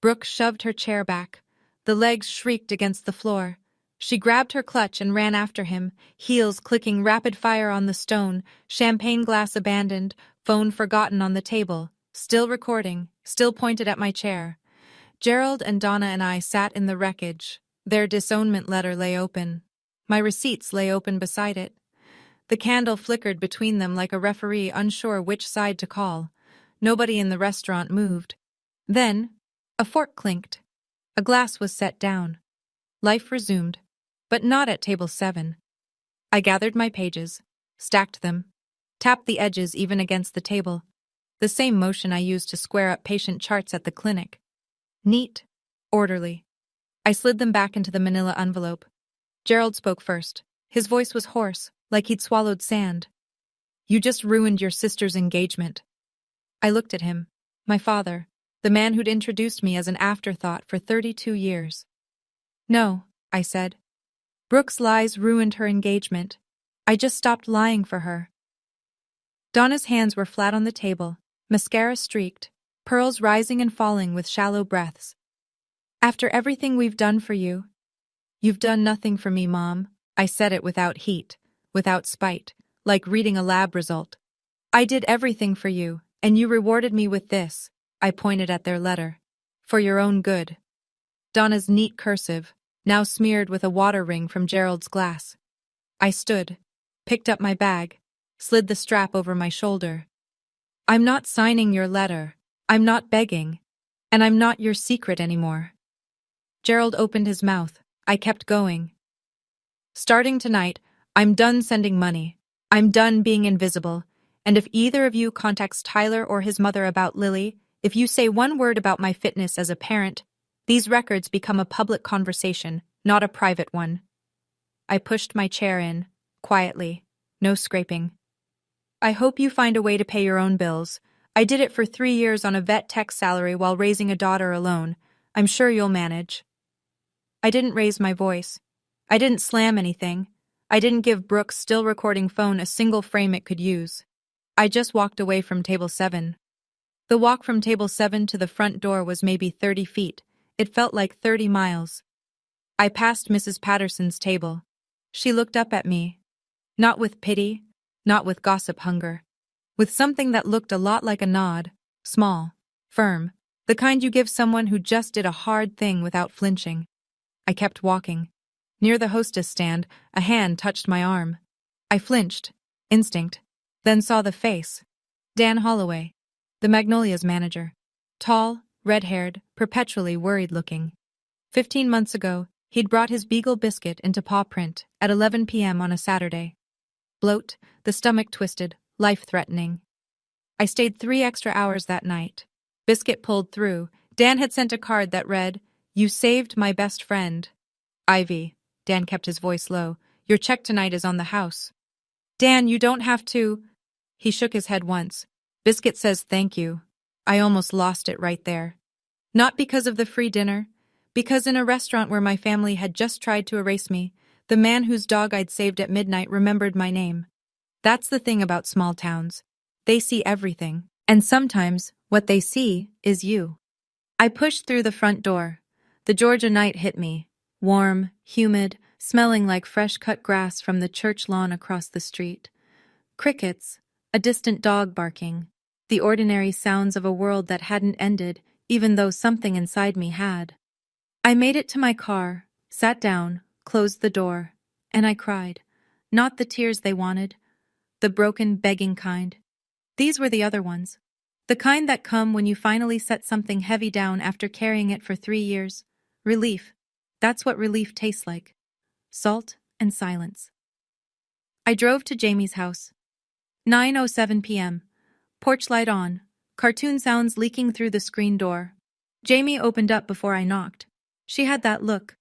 Brooke shoved her chair back. The legs shrieked against the floor. She grabbed her clutch and ran after him, heels clicking rapid fire on the stone, champagne glass abandoned, phone forgotten on the table, still recording, still pointed at my chair. Gerald and Donna and I sat in the wreckage. Their disownment letter lay open. My receipts lay open beside it. The candle flickered between them like a referee unsure which side to call. Nobody in the restaurant moved. Then, a fork clinked. A glass was set down. Life resumed, but not at table 7. I gathered my pages, stacked them, tapped the edges even against the table, the same motion I used to square up patient charts at the clinic. Neat, orderly. I slid them back into the manila envelope. Gerald spoke first. His voice was hoarse, like he'd swallowed sand. You just ruined your sister's engagement. I looked at him, my father, the man who'd introduced me as an afterthought for 32 years. No, I said. Brooke's lies ruined her engagement. I just stopped lying for her. Donna's hands were flat on the table, mascara streaked, pearls rising and falling with shallow breaths. After everything we've done for you, you've done nothing for me, Mom. I said it without heat, without spite, like reading a lab result. I did everything for you, and you rewarded me with this. I pointed at their letter. For your own good. Donna's neat cursive, now smeared with a water ring from Gerald's glass. I stood, picked up my bag, slid the strap over my shoulder. I'm not signing your letter. I'm not begging. And I'm not your secret anymore. Gerald opened his mouth. I kept going. Starting tonight, I'm done sending money. I'm done being invisible. And if either of you contacts Tyler or his mother about Lily, if you say one word about my fitness as a parent, these records become a public conversation, not a private one. I pushed my chair in, quietly, no scraping. I hope you find a way to pay your own bills. I did it for 3 years on a vet tech salary while raising a daughter alone. I'm sure you'll manage. I didn't raise my voice. I didn't slam anything. I didn't give Brooke's still recording phone a single frame it could use. I just walked away from table 7. The walk from table 7 to the front door was maybe 30 feet. It felt like 30 miles. I passed Mrs. Patterson's table. She looked up at me. Not with pity, not with gossip hunger. With something that looked a lot like a nod, small, firm, the kind you give someone who just did a hard thing without flinching. I kept walking. Near the hostess stand, a hand touched my arm. I flinched, instinct, then saw the face. Dan Holloway, the Magnolia's manager. Tall, red-haired, perpetually worried-looking. 15 months ago, he'd brought his Beagle Biscuit into paw print at 11 p.m. on a Saturday. Bloat, the stomach twisted, life-threatening. I stayed 3 extra hours that night. Biscuit pulled through. Dan had sent a card that read, "You saved my best friend. Ivy." Dan kept his voice low. "Your check tonight is on the house." "Dan, you don't have to." He shook his head once. "Biscuit says thank you." I almost lost it right there. Not because of the free dinner, because in a restaurant where my family had just tried to erase me, the man whose dog I'd saved at midnight remembered my name. That's the thing about small towns. They see everything, and sometimes what they see is you. I pushed through the front door. The Georgia night hit me. Warm, humid, smelling like fresh-cut grass from the church lawn across the street. Crickets, a distant dog barking, the ordinary sounds of a world that hadn't ended, even though something inside me had. I made it to my car, sat down, closed the door, and I cried. Not the tears they wanted, the broken, begging kind. These were the other ones. The kind that come when you finally set something heavy down after carrying it for 3 years. Relief. That's what relief tastes like. Salt and silence. I drove to Jamie's house. 9:07 p.m. Porch light on. Cartoon sounds leaking through the screen door. Jamie opened up before I knocked. She had that look.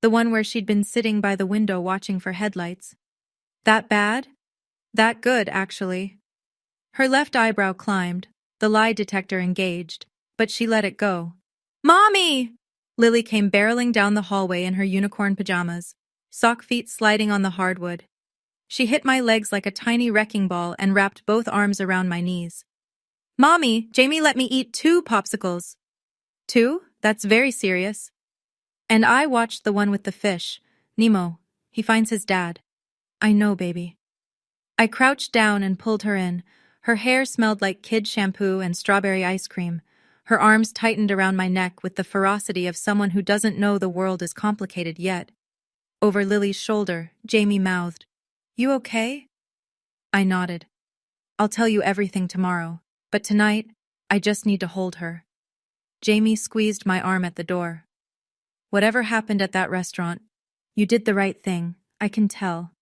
The one where she'd been sitting by the window watching for headlights. That bad? That good, actually. Her left eyebrow climbed, the lie detector engaged, but she let it go. "Mommy!" Lily came barreling down the hallway in her unicorn pajamas, sock feet sliding on the hardwood. She hit my legs like a tiny wrecking ball and wrapped both arms around my knees. "Mommy, Jamie let me eat 2 popsicles." "2? That's very serious." And I watched the one with the fish. Nemo. He finds his dad. "I know, baby." I crouched down and pulled her in. Her hair smelled like kid shampoo and strawberry ice cream. Her arms tightened around my neck with the ferocity of someone who doesn't know the world is complicated yet. Over Lily's shoulder, Jamie mouthed, "You okay?" I nodded. "I'll tell you everything tomorrow, but tonight, I just need to hold her." Jamie squeezed my arm at the door. "Whatever happened at that restaurant, you did the right thing, I can tell."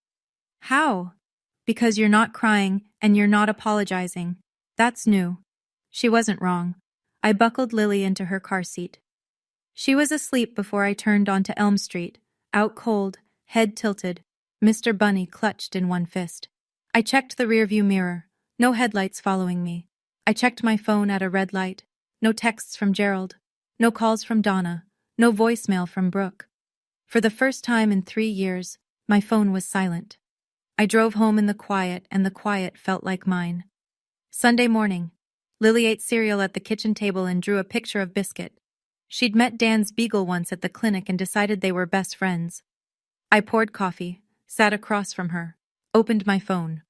"How?" "Because you're not crying and you're not apologizing. That's new." She wasn't wrong. I buckled Lily into her car seat. She was asleep before I turned onto Elm Street, out cold, head tilted, Mr. Bunny clutched in one fist. I checked the rearview mirror. No headlights following me. I checked my phone at a red light. No texts from Gerald. No calls from Donna. No voicemail from Brooke. For the first time in 3 years, my phone was silent. I drove home in the quiet, and the quiet felt like mine. Sunday morning. Lily ate cereal at the kitchen table and drew a picture of Biscuit. She'd met Dan's beagle once at the clinic and decided they were best friends. I poured coffee, sat across from her, opened my phone.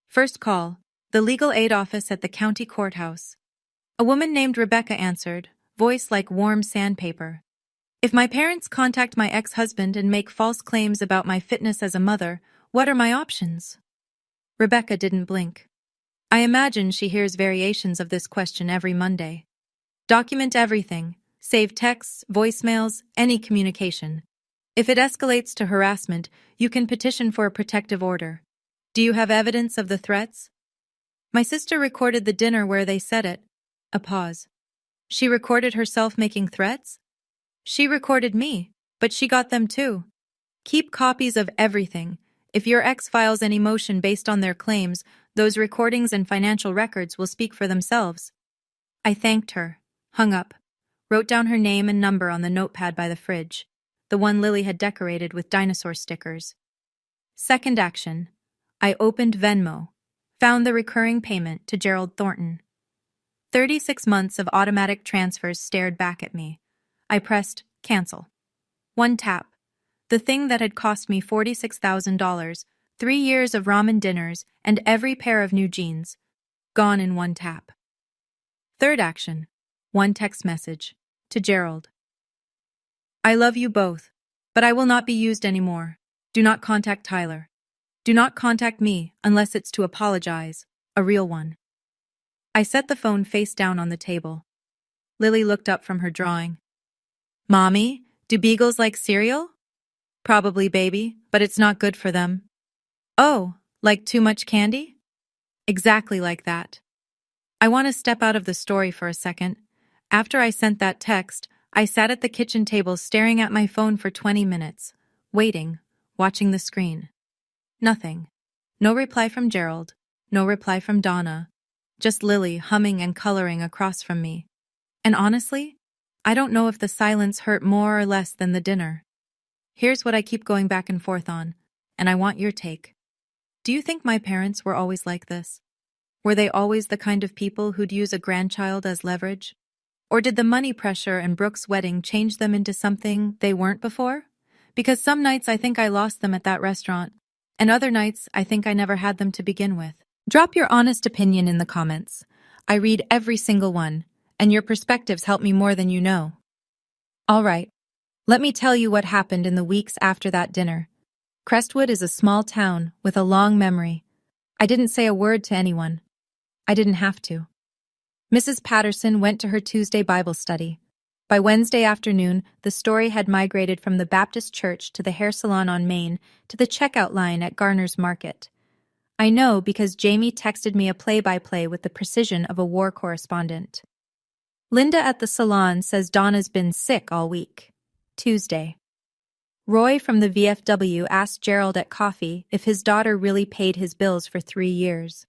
First call, the legal aid office at the county courthouse. A woman named Rebecca answered, voice like warm sandpaper. If my parents contact my ex-husband and make false claims about my fitness as a mother, what are my options? Rebecca didn't blink. I imagine she hears variations of this question every Monday. Document everything. Save texts, voicemails, any communication. If it escalates to harassment, you can petition for a protective order. Do you have evidence of the threats? My sister recorded the dinner where they said it. A pause. She recorded herself making threats? She recorded me, but she got them too. Keep copies of everything. If your ex files any motion based on their claims, those recordings and financial records will speak for themselves. I thanked her, hung up, wrote down her name and number on the notepad by the fridge, the one Lily had decorated with dinosaur stickers. Second action. I opened Venmo, found the recurring payment to Gerald Thornton. 36 months of automatic transfers stared back at me. I pressed cancel. One tap. The thing that had cost me $46,000, 3 years of ramen dinners, and every pair of new jeans, gone in one tap. Third action. One text message. To Gerald. I love you both, but I will not be used anymore. Do not contact Tyler. Do not contact me unless it's to apologize, a real one. I set the phone face down on the table. Lily looked up from her drawing. Mommy, do beagles like cereal? Probably, baby, but it's not good for them. Oh, like too much candy? Exactly like that. I want to step out of the story for a second. After I sent that text, I sat at the kitchen table staring at my phone for 20 minutes, waiting, watching the screen. Nothing. No reply from Gerald, no reply from Donna, just Lily humming and coloring across from me. And honestly, I don't know if the silence hurt more or less than the dinner. Here's what I keep going back and forth on, and I want your take. Do you think my parents were always like this? Were they always the kind of people who'd use a grandchild as leverage? Or did the money pressure and Brooke's wedding change them into something they weren't before? Because some nights I think I lost them at that restaurant, and other nights I think I never had them to begin with. Drop your honest opinion in the comments. I read every single one, and your perspectives help me more than you know. All right. Let me tell you what happened in the weeks after that dinner. Crestwood is a small town with a long memory. I didn't say a word to anyone. I didn't have to. Mrs. Patterson went to her Tuesday Bible study. By Wednesday afternoon, the story had migrated from the Baptist church to the hair salon on Main to the checkout line at Garner's Market. I know because Jamie texted me a play-by-play with the precision of a war correspondent. Linda at the salon says Donna's been sick all week. Tuesday. Roy from the VFW asked Gerald at coffee if his daughter really paid his bills for 3 years.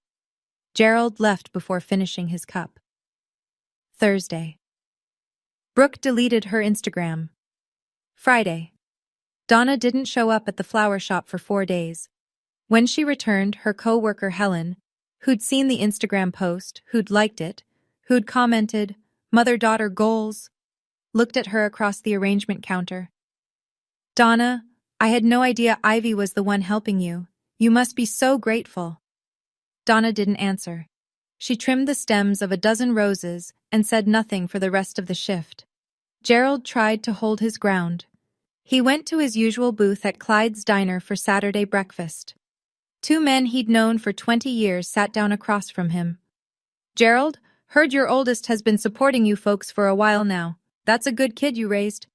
Gerald left before finishing his cup. Thursday. Brooke deleted her Instagram. Friday. Donna didn't show up at the flower shop for 4 days. When she returned, her co-worker Helen, who'd seen the Instagram post, who'd liked it, who'd commented, "Mother-daughter goals," looked at her across the arrangement counter. Donna, I had no idea Ivy was the one helping you. You must be so grateful. Donna didn't answer. She trimmed the stems of a dozen roses and said nothing for the rest of the shift. Gerald tried to hold his ground. He went to his usual booth at Clyde's Diner for Saturday breakfast. 2 men he'd known for 20 years sat down across from him. Gerald, heard your oldest has been supporting you folks for a while now. That's a good kid you raised.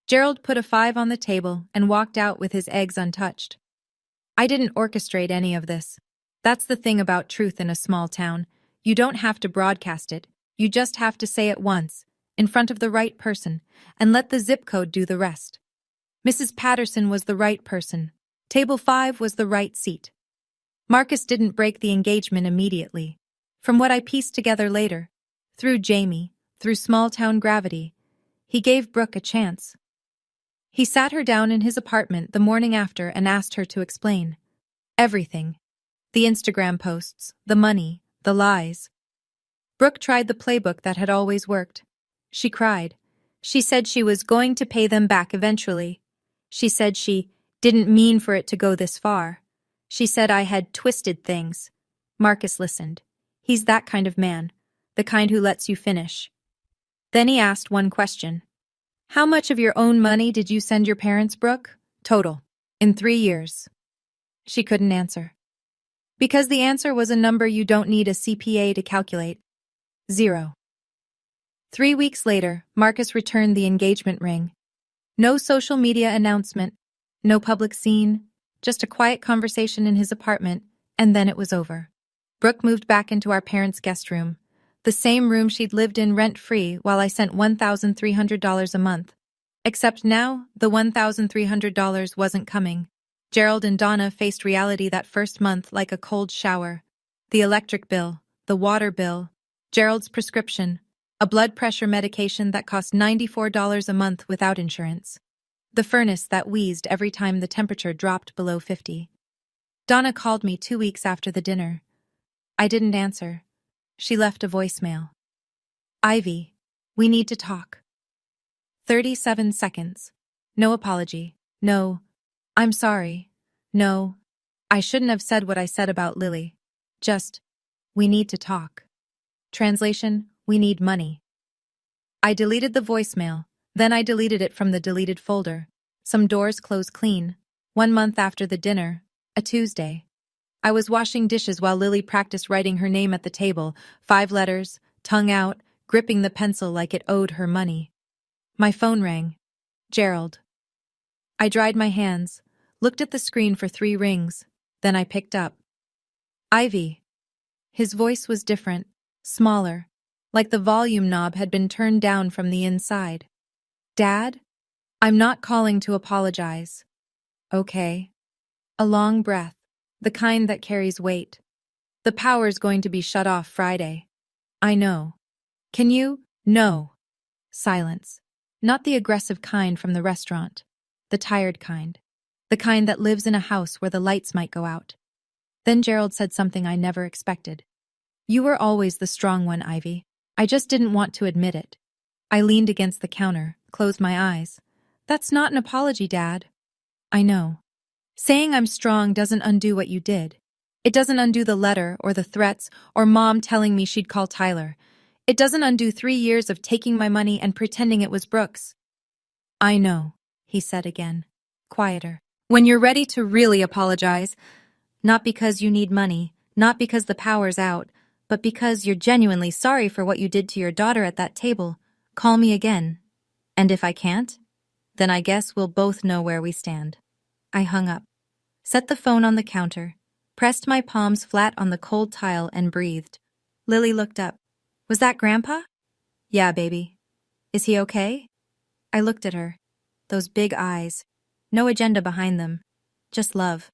Gerald put a 5 on the table and walked out with his eggs untouched. I didn't orchestrate any of this. That's the thing about truth in a small town. You don't have to broadcast it. You just have to say it once, in front of the right person, and let the zip code do the rest. Mrs. Patterson was the right person. Table 5 was the right seat. Marcus didn't break the engagement immediately. From what I pieced together later, through Jamie, through small-town gravity, he gave Brooke a chance. He sat her down in his apartment the morning after and asked her to explain. Everything. The Instagram posts, the money, the lies. Brooke tried the playbook that had always worked. She cried. She said she was going to pay them back eventually. She said she didn't mean for it to go this far. She said I had twisted things. Marcus listened. He's that kind of man, the kind who lets you finish. Then he asked one question. How much of your own money did you send your parents, Brooke? Total. In 3 years. She couldn't answer. Because the answer was a number you don't need a CPA to calculate. 0. 3 weeks later, Marcus returned the engagement ring. No social media announcement, no public scene, just a quiet conversation in his apartment, and then it was over. Brooke moved back into our parents' guest room, the same room she'd lived in rent-free while I sent $1,300 a month. Except now, the $1,300 wasn't coming. Gerald and Donna faced reality that first month like a cold shower. The electric bill, the water bill, Gerald's prescription, a blood pressure medication that cost $94 a month without insurance. The furnace that wheezed every time the temperature dropped below 50. Donna called me 2 weeks after the dinner. I didn't answer. She left a voicemail. Ivy, we need to talk. 37 seconds. No apology. No, I'm sorry. No, I shouldn't have said what I said about Lily. Just, we need to talk. Translation, we need money. I deleted the voicemail, then I deleted it from the deleted folder. Some doors closed clean. 1 month after the dinner, a Tuesday. I was washing dishes while Lily practiced writing her name at the table, 5 letters, tongue out, gripping the pencil like it owed her money. My phone rang. Gerald. I dried my hands, looked at the screen for 3 rings, then I picked up. Ivy. His voice was different, smaller, like the volume knob had been turned down from the inside. Dad? I'm not calling to apologize. Okay. A long breath, the kind that carries weight. The power's going to be shut off Friday. I know. Can you? No. Silence. Not the aggressive kind from the restaurant. The tired kind. The kind that lives in a house where the lights might go out. Then Gerald said something I never expected. You were always the strong one, Ivy. I just didn't want to admit it. I leaned against the counter, closed my eyes. That's not an apology, Dad. I know. Saying I'm strong doesn't undo what you did. It doesn't undo the letter or the threats or Mom telling me she'd call Tyler. It doesn't undo 3 years of taking my money and pretending it was Brooke's. I know, he said again, quieter. When you're ready to really apologize, not because you need money, not because the power's out, but because you're genuinely sorry for what you did to your daughter at that table, call me again. And if I can't, then I guess we'll both know where we stand. I hung up, set the phone on the counter, pressed my palms flat on the cold tile and breathed. Lily looked up. Was that Grandpa? Yeah, baby. Is he okay? I looked at her. Those big eyes. No agenda behind them. Just love.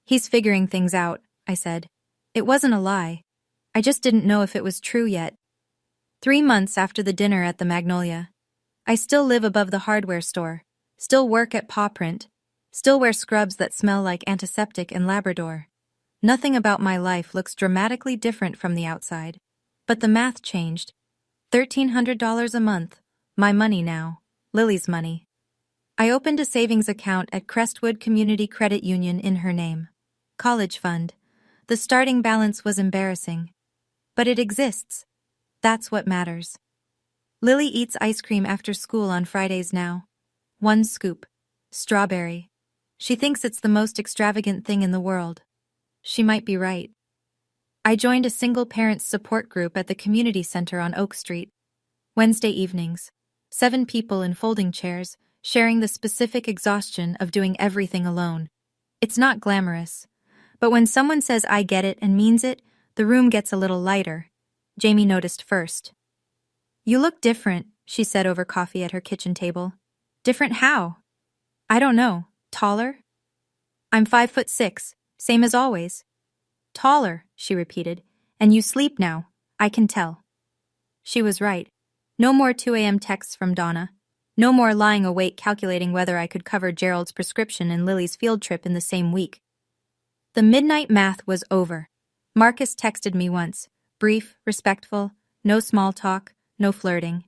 He's figuring things out, I said. It wasn't a lie. I just didn't know if it was true yet. 3 months after the dinner at the Magnolia. I still live above the hardware store. Still work at Paw Print. Still wear scrubs that smell like antiseptic and Labrador. Nothing about my life looks dramatically different from the outside. But the math changed. $1,300 a month. My money now. Lily's money. I opened a savings account at Crestwood Community Credit Union in her name. College fund. The starting balance was embarrassing. But it exists. That's what matters. Lily eats ice cream after school on Fridays now. 1 scoop. Strawberry. She thinks it's the most extravagant thing in the world. She might be right. I joined a single parents support group at the community center on Oak Street. Wednesday evenings. 7 people in folding chairs, sharing the specific exhaustion of doing everything alone. It's not glamorous. But when someone says I get it and means it, the room gets a little lighter. Jamie noticed first. You look different, she said over coffee at her kitchen table. Different how? I don't know. Taller? I'm 5'6", same as always. Taller, she repeated. And you sleep now. I can tell. She was right. No more 2 a.m. texts from Donna. No more lying awake calculating whether I could cover Gerald's prescription and Lily's field trip in the same week. The midnight math was over. Marcus texted me once. Brief, respectful, no small talk, no flirting.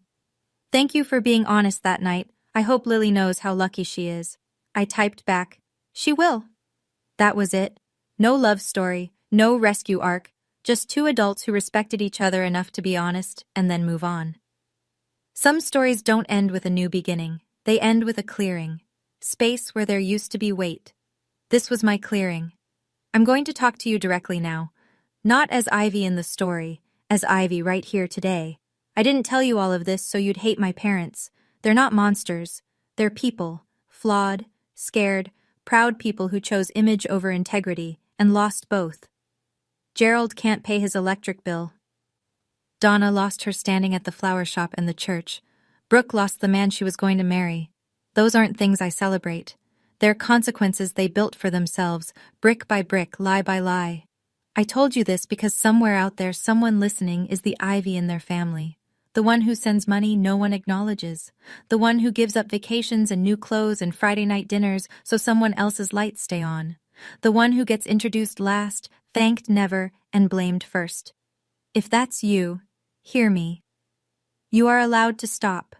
Thank you for being honest that night. I hope Lily knows how lucky she is. I typed back. She will. That was it. No love story, no rescue arc, just 2 adults who respected each other enough to be honest and then move on. Some stories don't end with a new beginning. They end with a clearing. Space where there used to be weight. This was my clearing. I'm going to talk to you directly now. Not as Ivy in the story, as Ivy right here today. I didn't tell you all of this so you'd hate my parents. They're not monsters. They're people. Flawed, scared, proud people who chose image over integrity and lost both. Gerald can't pay his electric bill. Donna lost her standing at the flower shop and the church. Brooke lost the man she was going to marry. Those aren't things I celebrate. They're consequences they built for themselves, brick by brick, lie by lie. I told you this because somewhere out there someone listening is the Ivy in their family. The one who sends money no one acknowledges. The one who gives up vacations and new clothes and Friday night dinners so someone else's lights stay on. The one who gets introduced last, thanked never, and blamed first. If that's you, hear me. You are allowed to stop.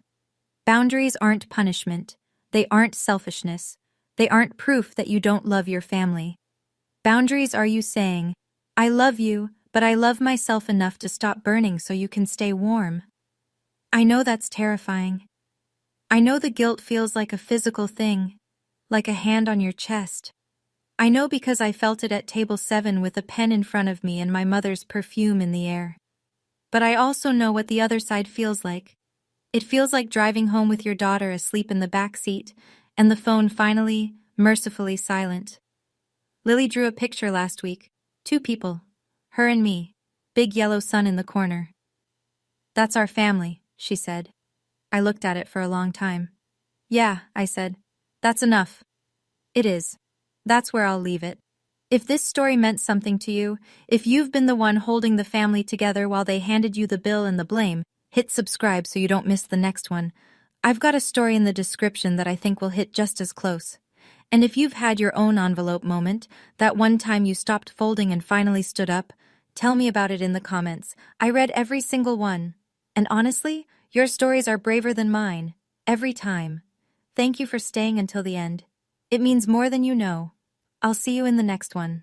Boundaries aren't punishment. They aren't selfishness. They aren't proof that you don't love your family. Boundaries are you saying, I love you, but I love myself enough to stop burning so you can stay warm. I know that's terrifying. I know the guilt feels like a physical thing, like a hand on your chest. I know because I felt it at table 7 with a pen in front of me and my mother's perfume in the air. But I also know what the other side feels like. It feels like driving home with your daughter asleep in the back seat and the phone finally, mercifully silent. Lily drew a picture last week. 2 people. Her and me. Big yellow sun in the corner. That's our family, she said. I looked at it for a long time. Yeah, I said. That's enough. It is. That's where I'll leave it. If this story meant something to you, if you've been the one holding the family together while they handed you the bill and the blame, hit subscribe so you don't miss the next one. I've got a story in the description that I think will hit just as close. And if you've had your own envelope moment, that one time you stopped folding and finally stood up, tell me about it in the comments. I read every single one. And honestly, your stories are braver than mine. Every time. Thank you for staying until the end. It means more than you know. I'll see you in the next one.